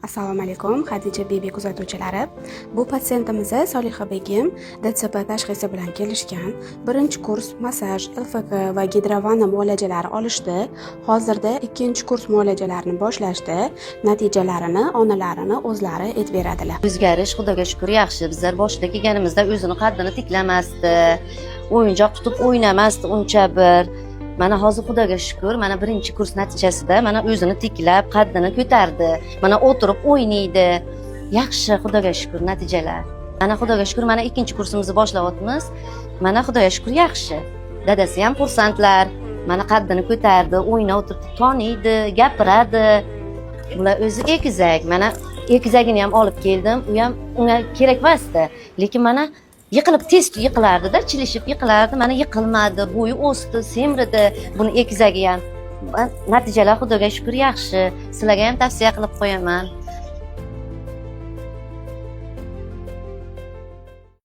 Assalomu alaykum, Xadija Bibi kuzatuvchilari. Bu patsientimiz Solixa Begim DTP tashxisi bilan kelishgan. Birinchi kurs massaj, LFK va gidrovana muolajalari olishdi. Hozirda ikkinchi kurs muolajalarini boshlashdi. Natijalarini onalarini o'zlari aytib beradilar. O'zgarish Xudoga shukr yaxshi. Bizlar boshida kelganimizda o'zini qaddini tiklamasdi. O'yinchoq tutib o'ynamasdi uncha bir. Mana hozir Xudoga shukr, mana birinchi kurs natijasida mana o'zini tiklab, qaddini ko'tardi. Mana o'tirib o'ynaydi. Yaxshi, Xudoga shukr natijalar. Mana Xudoga shukr, mana ikkinchi kursimizni boshlayapmiz. Mana Xudoga shukr yaxshi. Dadasi ham xursandlar. Mana qaddini ko'tardi, o'ynab o'tirib taniydi, gapiradi. Bular o'zi egizak. Mana egizagini ham olib keldim. U ham unga kerak emasdi. Lekin mana yiqilib tez yiqilardi-da, chilishib yiqilardi. Mana yiqilmadi, bo'yi o'sdi, semridi. Buni egizagi ham. Natijalar Xudoga shukr yaxshi. Sizlarga ham tavsiya qilib qo'yaman.